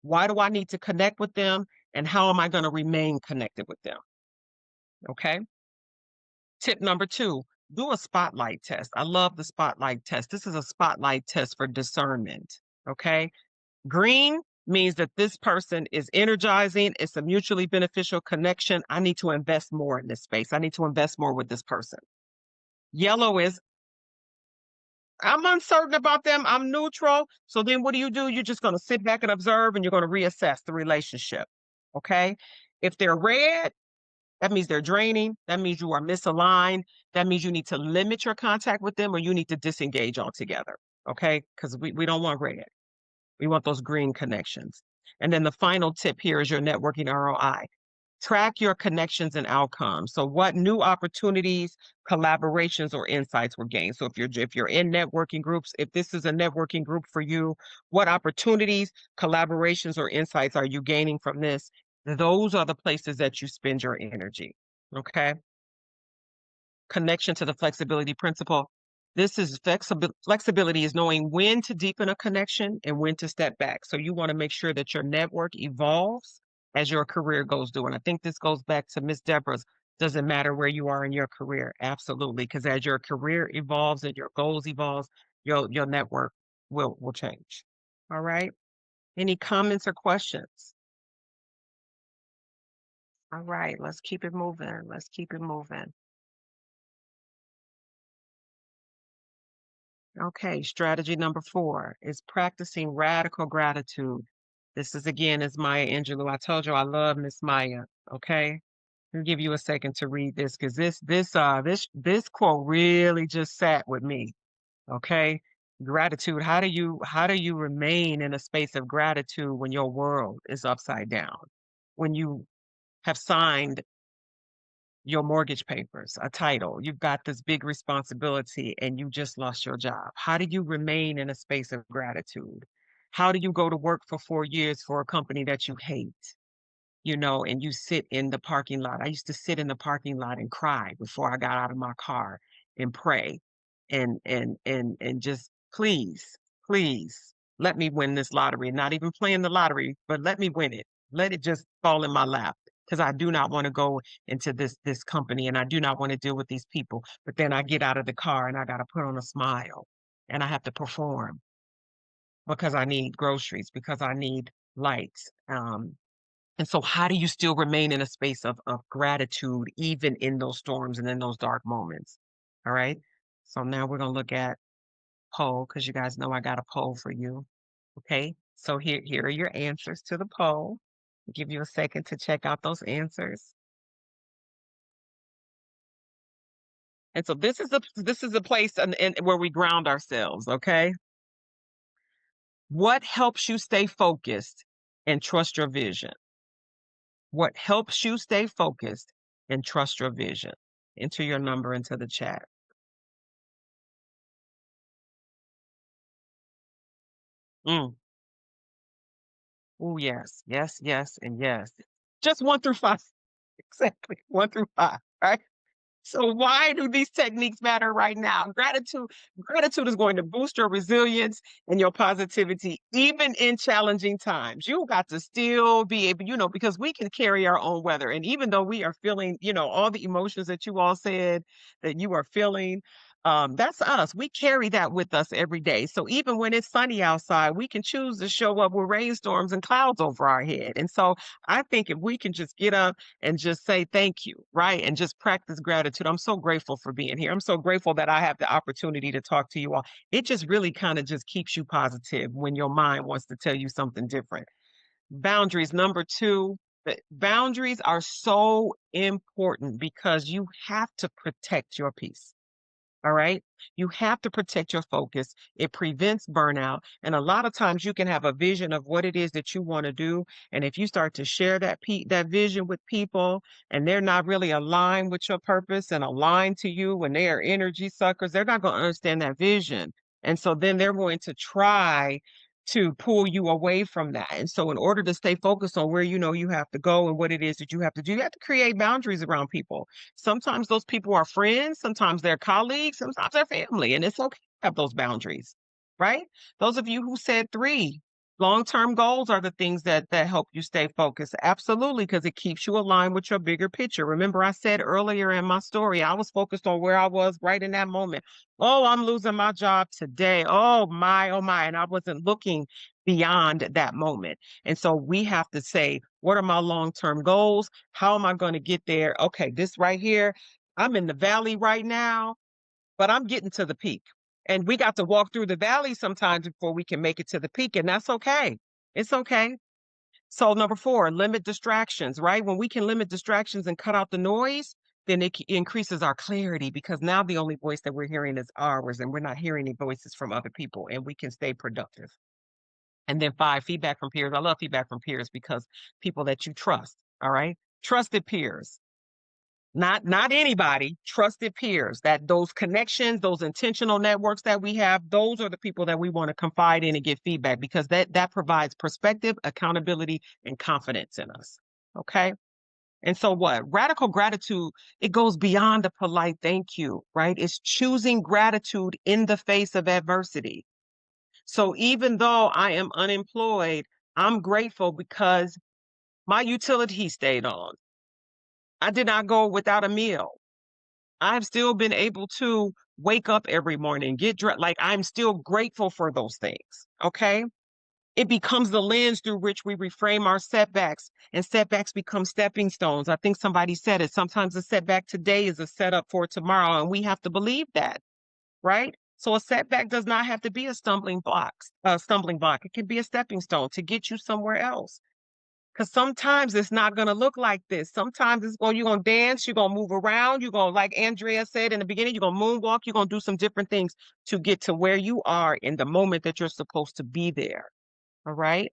Why do I need to connect with them? And how am I going to remain connected with them? Okay. Tip number 2, do a spotlight test. I love the spotlight test. This is a spotlight test for discernment. Okay. Green means that this person is energizing. It's a mutually beneficial connection. I need to invest more in this space. I need to invest more with this person. Yellow is I'm uncertain about them. I'm neutral. So then what do? You're just going to sit back and observe and you're going to reassess the relationship. Okay. If they're red, that means they're draining. That means you are misaligned. That means you need to limit your contact with them or you need to disengage altogether. Okay. Because we don't want red. We want those green connections. And then the final tip here is your networking ROI. Track your connections and outcomes. So what new opportunities, collaborations, or insights were gained? So if you're in networking groups, if this is a networking group for you, what opportunities, collaborations, or insights are you gaining from this? Those are the places that you spend your energy. Okay. Connection to the flexibility principle. This is flexibility is knowing when to deepen a connection and when to step back. So you want to make sure that your network evolves as your career goes through. And I think this goes back to Miss Deborah's. Doesn't matter where you are in your career. Absolutely. Because as your career evolves and your goals evolves, your network will change. All right. Any comments or questions? All right, let's keep it moving. Let's keep it moving. Okay, strategy number 4 is practicing radical gratitude. This is again is Maya Angelou. I told you I love Miss Maya. Okay. I'll give you a second to read this because this quote really just sat with me. Okay. Gratitude. How do you remain in a space of gratitude when your world is upside down? When you have signed your mortgage papers, a title, you've got this big responsibility and you just lost your job. How do you remain in a space of gratitude? How do you go to work for 4 years for a company that you hate? And you sit in the parking lot. I used to sit in the parking lot and cry before I got out of my car and pray and just please, please let me win this lottery. Not even playing the lottery, but let me win it. Let it just fall in my lap because I do not want to go into this company and I do not want to deal with these people. But then I get out of the car and I got to put on a smile and I have to perform because I need groceries, because I need lights. And so how do you still remain in a space of gratitude even in those storms and in those dark moments? All right. So now we're gonna look at poll because you guys know I got a poll for you. Okay. So here are your answers to the poll. Give you a second to check out those answers. And so this is a place where we ground ourselves. Okay. What helps you stay focused and trust your vision? What helps you stay focused and trust your vision? Enter your number into the chat. Mm. Oh, yes, yes, yes, and yes. Just 1 through 5. Exactly, 1 through 5, right? So why do these techniques matter right now? Gratitude is going to boost your resilience and your positivity even in challenging times. You got to still be able, because we can carry our own weather. And even though we are feeling, all the emotions that you all said that you are feeling, that's us. We carry that with us every day. So even when it's sunny outside, we can choose to show up with rainstorms and clouds over our head. And so I think if we can just get up and just say thank you, right? And just practice gratitude. I'm so grateful for being here. I'm so grateful that I have the opportunity to talk to you all. It just really kind of just keeps you positive when your mind wants to tell you something different. Boundaries, number two. Boundaries are so important because you have to protect your peace. All right. You have to protect your focus. It prevents burnout. And a lot of times you can have a vision of what it is that you want to do. And if you start to share that vision with people and they're not really aligned with your purpose and aligned to you when they are energy suckers, they're not going to understand that vision. And so then they're going to try to pull you away from that. And so in order to stay focused on where you know you have to go and what it is that you have to do, you have to create boundaries around people. Sometimes those people are friends, sometimes they're colleagues, sometimes they're family, and it's okay to have those boundaries, right? Those of you who said three, long-term goals are the things that help you stay focused. Absolutely, because it keeps you aligned with your bigger picture. Remember, I said earlier in my story, I was focused on where I was right in that moment. Oh, I'm losing my job today. Oh my. And I wasn't looking beyond that moment. And so we have to say, what are my long-term goals? How am I going to get there? Okay, this right here, I'm in the valley right now, but I'm getting to the peak. And we got to walk through the valley sometimes before we can make it to the peak. And that's okay. It's okay. So, number four, limit distractions, right? When we can limit distractions and cut out the noise, then it increases our clarity because now the only voice that we're hearing is ours and we're not hearing any voices from other people and we can stay productive. And then five, feedback from peers. I love feedback from peers because people that you trust, all right? Trusted peers. Not anybody, trusted peers. That those connections, those intentional networks that we have, those are the people that we want to confide in and get feedback because that provides perspective, accountability, and confidence in us. Okay. And so what? Radical gratitude, it goes beyond a polite thank you, right? It's choosing gratitude in the face of adversity. So even though I am unemployed, I'm grateful because my utility stayed on. I did not go without a meal. I've still been able to wake up every morning, get dressed. Like I'm still grateful for those things. Okay. It becomes the lens through which we reframe our setbacks, and setbacks become stepping stones. I think somebody said it. Sometimes a setback today is a setup for tomorrow, and we have to believe that, right? So a setback does not have to be a stumbling block. It can be a stepping stone to get you somewhere else. Because sometimes it's not gonna look like this. Sometimes it's going you're gonna dance, you're gonna move around, you're gonna, like Andrea said in the beginning, you're gonna moonwalk, you're gonna do some different things to get to where you are in the moment that you're supposed to be there. All right?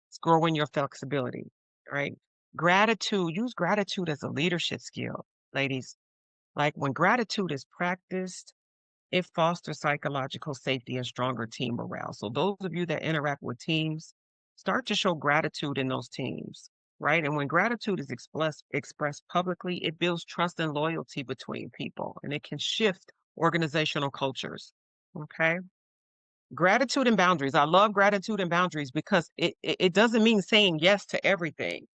It's growing your flexibility. All right. Gratitude, use gratitude as a leadership skill, ladies. Like when gratitude is practiced, it fosters psychological safety and stronger team morale. So those of you that interact with teams, start to show gratitude in those teams, right? And when gratitude is expressed publicly, it builds trust and loyalty between people, and it can shift organizational cultures. Okay. Gratitude and boundaries. I love gratitude and boundaries because it doesn't mean saying yes to everything.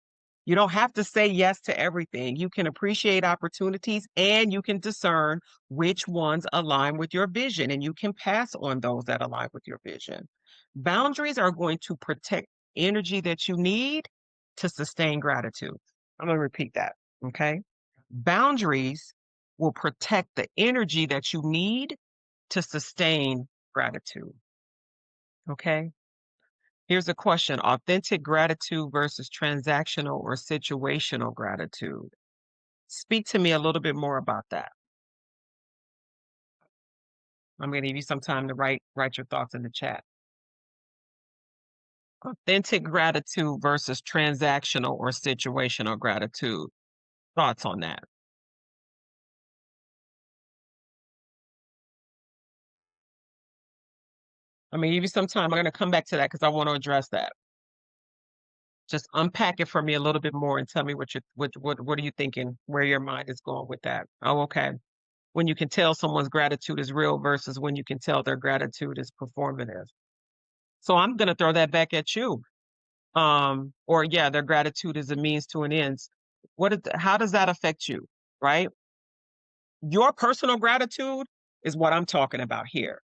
You don't have to say yes to everything. You can appreciate opportunities and you can discern which ones align with your vision, and you can pass on those that align with your vision. Boundaries are going to protect energy that you need to sustain gratitude. I'm going to repeat that. Okay. Boundaries will protect the energy that you need to sustain gratitude. Okay. Here's a question: authentic gratitude versus transactional or situational gratitude. Speak to me a little bit more about that. I'm going to give you some time to write your thoughts in the chat. Authentic gratitude versus transactional or situational gratitude. Thoughts on that? I'm going to give you some time. I'm going to come back to that because I want to address that. Just unpack it for me a little bit more and tell me what are you thinking, where your mind is going with that. Oh, okay. When you can tell someone's gratitude is real versus when you can tell their gratitude is performative. So I'm going to throw that back at you. Or yeah, their gratitude is a means to an end. How does that affect you? Right? Your personal gratitude is what I'm talking about here.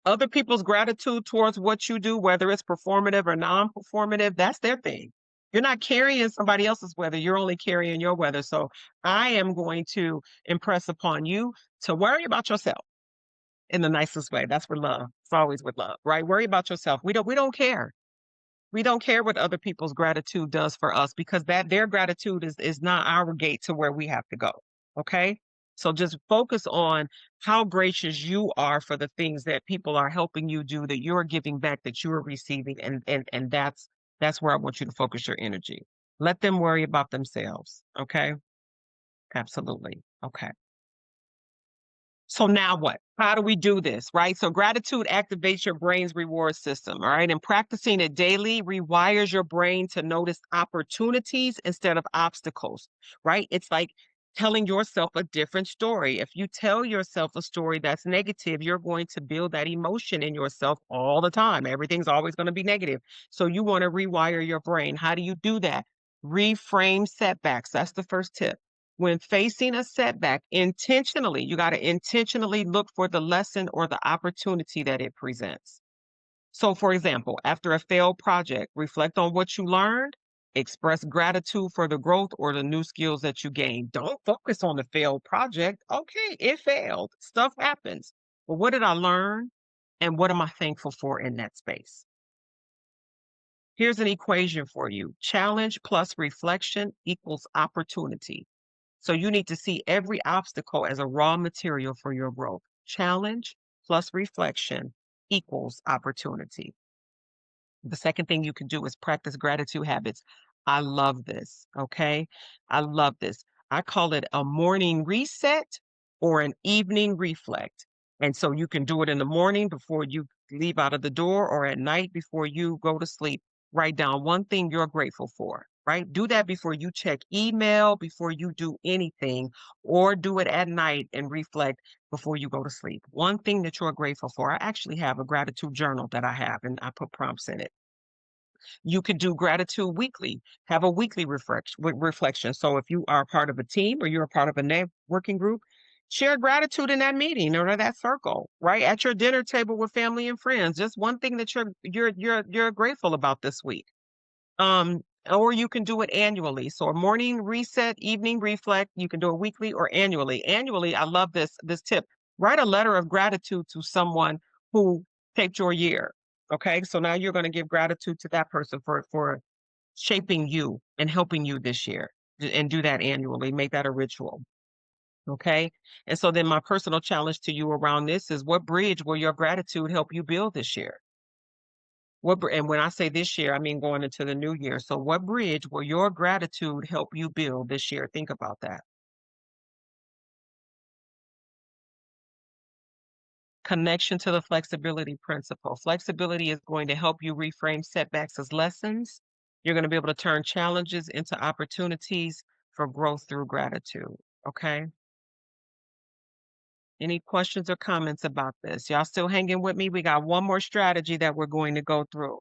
Other people's gratitude towards what you do, whether it's performative or non-performative, that's their thing. You're not carrying somebody else's weather. You're only carrying your weather. So I am going to impress upon you to worry about yourself in the nicest way. That's with love. It's always with love, right? Worry about yourself. We don't care. We don't care what other people's gratitude does for us because that their gratitude is not our gate to where we have to go. Okay? So just focus on how gracious you are for the things that people are helping you do, that you're giving back, that you're receiving, and that's where I want you to focus your energy. Let them worry about themselves. Okay? Absolutely. Okay. So now what? How do we do this, right? So gratitude activates your brain's reward system, all right? And practicing it daily rewires your brain to notice opportunities instead of obstacles, right? It's like telling yourself a different story. If you tell yourself a story that's negative, you're going to build that emotion in yourself all the time. Everything's always going to be negative. So you want to rewire your brain. How do you do that? Reframe setbacks. That's the first tip. When facing a setback, intentionally, you got to intentionally look for the lesson or the opportunity that it presents. So, for example, after a failed project, reflect on what you learned, express gratitude for the growth or the new skills that you gained. Don't focus on the failed project. Okay, it failed. Stuff happens. But what did I learn? And what am I thankful for in that space? Here's an equation for you: challenge plus reflection equals opportunity. So you need to see every obstacle as a raw material for your growth. Challenge plus reflection equals opportunity. The second thing you can do is practice gratitude habits. I love this. Okay. I love this. I call it a morning reset or an evening reflect. And so you can do it in the morning before you leave out of the door or at night before you go to sleep. Write down one thing you're grateful for, right? Do that before you check email, before you do anything, or do it at night and reflect before you go to sleep. One thing that you're grateful for. I actually have a gratitude journal that I have, and I put prompts in it. You could do gratitude weekly, have a weekly reflection. So if you are part of a team or you're a part of a networking group, share gratitude in that meeting or that circle, right? At your dinner table with family and friends. Just one thing that you're grateful about this week. Or you can do it annually. So a morning reset, evening reflect, you can do it weekly or annually. Annually, I love this tip. Write a letter of gratitude to someone who shaped your year. Okay? So now you're going to give gratitude to that person for shaping you and helping you this year? And do that annually. Make that a ritual. Okay. And so then my personal challenge to you around this is, what bridge will your gratitude help you build this year? And when I say this year, I mean going into the new year. So what bridge will your gratitude help you build this year? Think about that. Connection to the flexibility principle. Flexibility is going to help you reframe setbacks as lessons. You're going to be able to turn challenges into opportunities for growth through gratitude. Okay. Any questions or comments about this? Y'all still hanging with me? We got one more strategy that we're going to go through.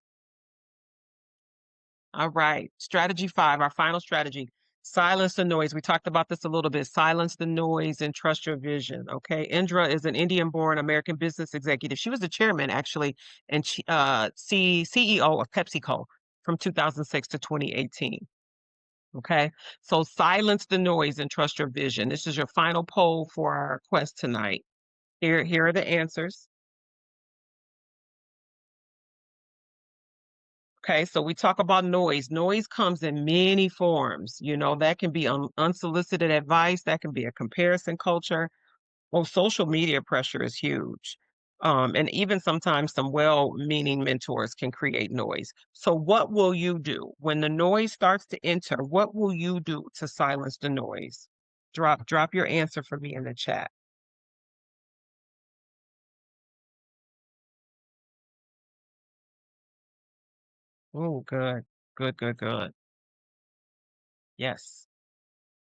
All right. Strategy 5, our final strategy. Silence the noise. We talked about this a little bit. Silence the noise and trust your vision. Okay. Indra is an Indian born American business executive. She was the chairman, actually, and CEO of PepsiCo from 2006 to 2018. Okay. So silence the noise and trust your vision. This is your final poll for our quest tonight. Here are the answers. Okay, so we talk about noise. Noise comes in many forms. That can be unsolicited advice, that can be a comparison culture. Well, social media pressure is huge. And even sometimes some well-meaning mentors can create noise. So what will you do when the noise starts to enter? What will you do to silence the noise? Drop your answer for me in the chat. Oh, good. Good, good, good. Yes.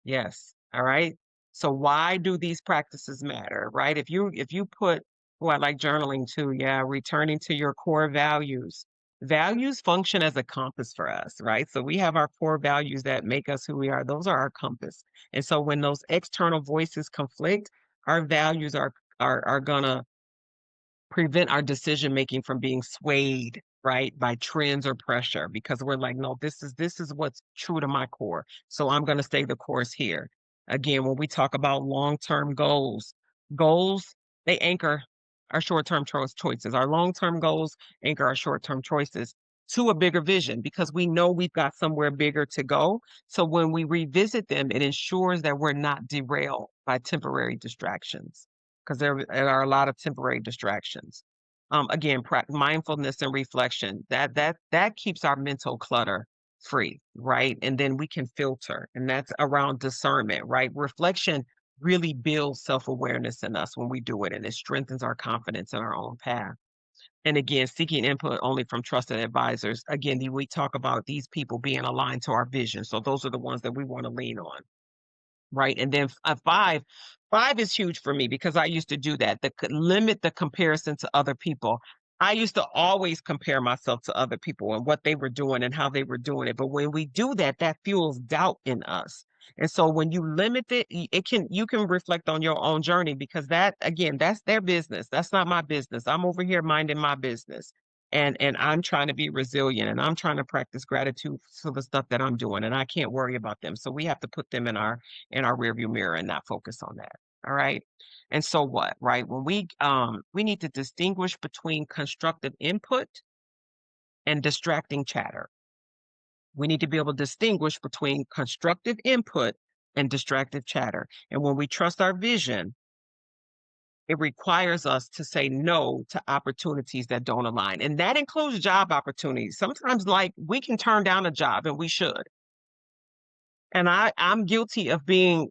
Yes. All right. So why do these practices matter, right? If you put, oh, I like journaling too. Yeah, returning to your core values. Values function as a compass for us, right? So we have our core values that make us who we are. Those are our compass. And so when those external voices conflict, our values are gonna prevent our decision making from being swayed, right, by trends or pressure, because we're like, no, this is what's true to my core, so I'm going to stay the course here. Again, when we talk about long-term goals, they anchor our short-term choices. Our long-term goals anchor our short-term choices to a bigger vision, because we know we've got somewhere bigger to go. So when we revisit them, it ensures that we're not derailed by temporary distractions, because there are a lot of temporary distractions. Again, mindfulness and reflection, that keeps our mental clutter free, right? And then we can filter, and that's around discernment, right? Reflection really builds self-awareness in us when we do it, and it strengthens our confidence in our own path. And again, seeking input only from trusted advisors. Again, we talk about these people being aligned to our vision. So those are the ones that we want to lean on. Right, and then 5 is huge for me because I used to do that, limit the comparison to other people. I used to always compare myself to other people and what they were doing and how they were doing it, but when we do that, that fuels doubt in us. And so when you limit it, you can reflect on your own journey, because that, again, that's their business. That's not my business. I'm over here minding my business. And I'm trying to be resilient, and I'm trying to practice gratitude for the stuff that I'm doing, and I can't worry about them. So we have to put them in our rearview mirror and not focus on that. All right. And so what, right? When we need to distinguish between constructive input and distracting chatter. We need to be able to distinguish between constructive input and distractive chatter. And when we trust our vision, it requires us to say no to opportunities that don't align. And that includes job opportunities. Sometimes, like, we can turn down a job, and we should. And I'm guilty of being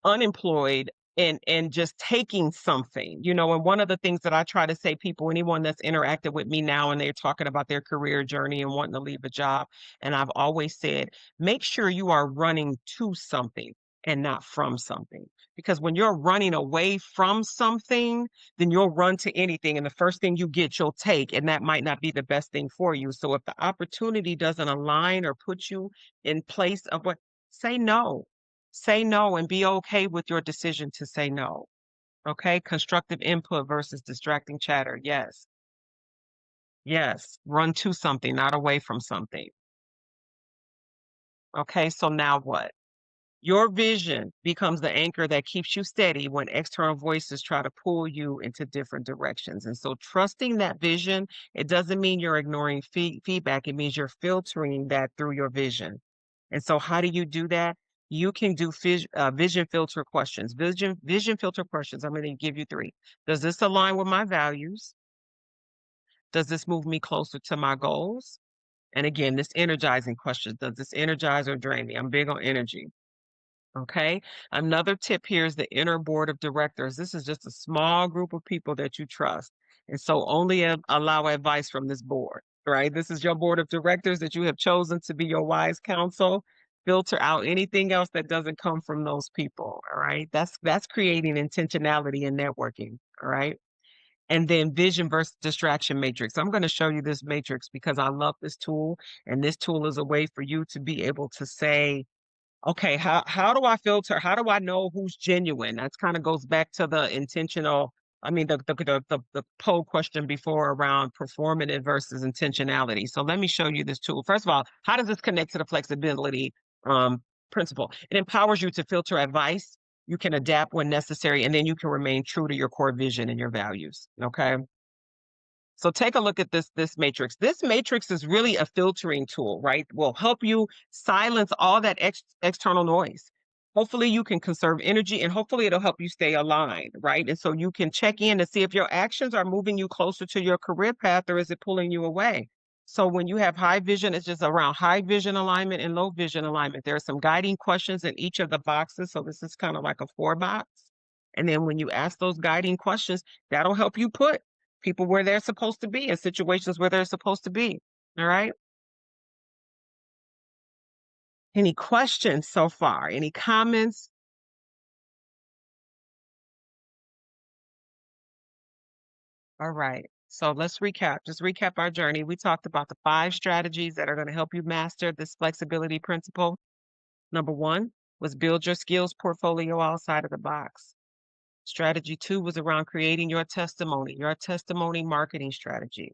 unemployed and just taking something, and one of the things that I try to say, people, anyone that's interacted with me now and they're talking about their career journey and wanting to leave a job, and I've always said, make sure you are running to something and not from something. Because when you're running away from something, then you'll run to anything, and the first thing you get, you'll take, and that might not be the best thing for you. So if the opportunity doesn't align or put you in place of what, say no. Say no and be okay with your decision to say no. Okay? Constructive input versus distracting chatter. Yes. Yes. Run to something, not away from something. Okay? So now what? Your vision becomes the anchor that keeps you steady when external voices try to pull you into different directions. And so, trusting that vision, it doesn't mean you're ignoring feedback. It means you're filtering that through your vision. And so, how do you do that? You can do vision filter questions. Vision filter questions. I'm going to give you three. Does this align with my values? Does this move me closer to my goals? And again, this energizing question. Does this energize or drain me? I'm big on energy. Okay. Another tip here is the inner board of directors. This is just a small group of people that you trust. And so only allow advice from this board, right? This is your board of directors that you have chosen to be your wise counsel. Filter out anything else that doesn't come from those people. All right. That's creating intentionality and networking. All right. And then vision versus distraction matrix. I'm going to show you this matrix because I love this tool. And this tool is a way for you to be able to say, okay, how do I filter? How do I know who's genuine? That's kind of goes back to the intentional. I mean, the poll question before around performative versus intentionality. So let me show you this tool. First of all, how does this connect to the flexibility um, principle? It empowers you to filter advice. You can adapt when necessary, and then you can remain true to your core vision and your values. Okay. So take a look at this matrix. This matrix is really a filtering tool, right? Will help you silence all that external noise. Hopefully you can conserve energy and hopefully it'll help you stay aligned, right? And so you can check in to see if your actions are moving you closer to your career path or is it pulling you away? So when you have high vision, it's just around high vision alignment and low vision alignment. There are some guiding questions in each of the boxes. So this is kind of like a four box. And then when you ask those guiding questions, that'll help you put people where they're supposed to be in situations where they're supposed to be. All right. Any questions so far? Any comments? All right. So let's recap. Just recap our journey. We talked about the five strategies that are going to help you master this flexibility principle. Number one was build your skills portfolio outside of the box. Strategy two was around creating your testimony marketing strategy.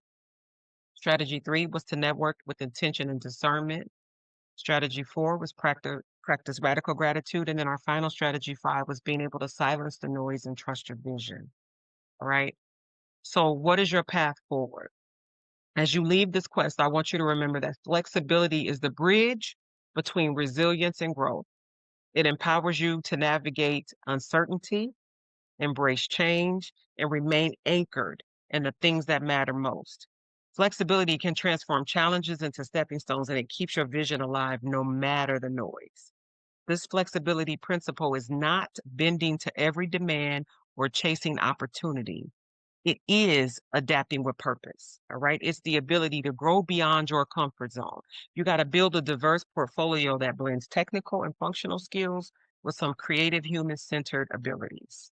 Strategy three was to network with intention and discernment. Strategy four was practice radical gratitude. And then our final strategy five was being able to silence the noise and trust your vision. All right. So, what is your path forward? As you leave this quest, I want you to remember that flexibility is the bridge between resilience and growth. It empowers you to navigate uncertainty, embrace change, and remain anchored in the things that matter most. Flexibility can transform challenges into stepping stones and it keeps your vision alive no matter the noise. This flexibility principle is not bending to every demand or chasing opportunity. It is adapting with purpose. All right. It's the ability to grow beyond your comfort zone. You got to build a diverse portfolio that blends technical and functional skills with some creative human centered abilities.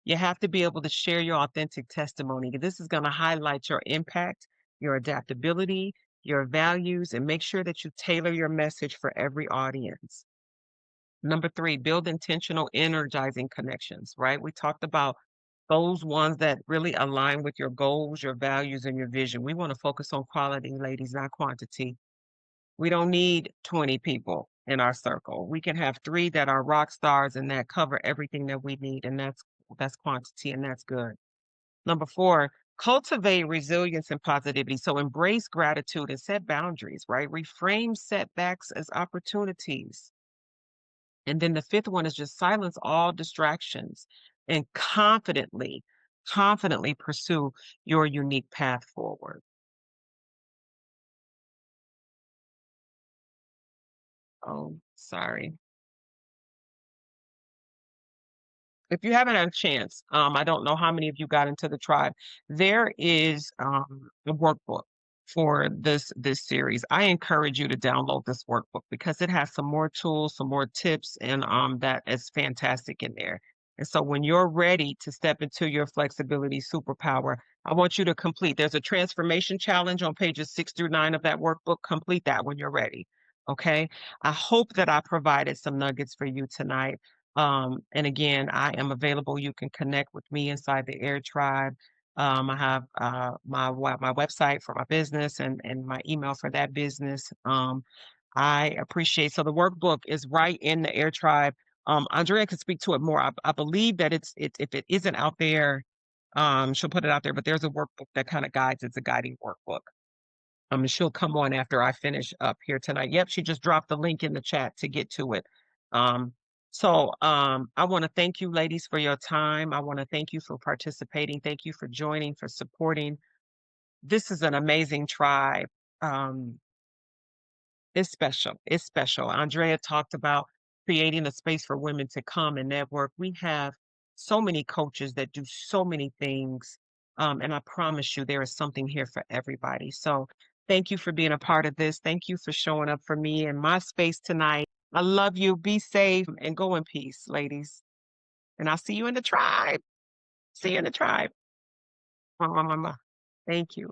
You have to be able to share your authentic testimony. This is going to highlight your impact, your adaptability, your values, and make sure that you tailor your message for every audience. Number three, build intentional, energizing connections, right? We talked about those ones that really align with your goals, your values, and your vision. We want to focus on quality, ladies, not quantity. We don't need 20 people in our circle. We can have three that are rock stars and that cover everything that we need, and that's quantity, and that's good. Number four, cultivate resilience and positivity. So embrace gratitude and set boundaries, right? Reframe setbacks as opportunities. And then the fifth one is just silence all distractions and confidently pursue your unique path forward. Oh, sorry. If you haven't had a chance, I don't know how many of you got into the tribe. There is a workbook for this series. I encourage you to download this workbook because it has some more tools, some more tips, and that is fantastic in there. And so when you're ready to step into your flexibility superpower, I want you to complete. There's a transformation challenge on pages 6 through 9 of that workbook. Complete that when you're ready. Okay. I hope that I provided some nuggets for you tonight. And again, I am available. You can connect with me inside the Air Tribe. I have my website for my business and my email for that business. I appreciate so the workbook is right in the Air Tribe. Andrea could speak to it more. I believe that if it isn't out there, she'll put it out there, but there's a workbook that kind of guides, it's a guiding workbook. And she'll come on after I finish up here tonight. Yep, she just dropped the link in the chat to get to it. Um, I want to thank you ladies for your time. I want to thank you for participating. Thank you for joining, for supporting. This is an amazing tribe. Um, it's special. It's special. Andrea talked about creating a space for women to come and network. We have so many coaches that do so many things. And I promise you, there is something here for everybody. So thank you for being a part of this. Thank you for showing up for me in my space tonight. I love you. Be safe and go in peace, ladies. And I'll see you in the tribe. See you in the tribe. Mwah, mwah, mwah, mwah. Thank you.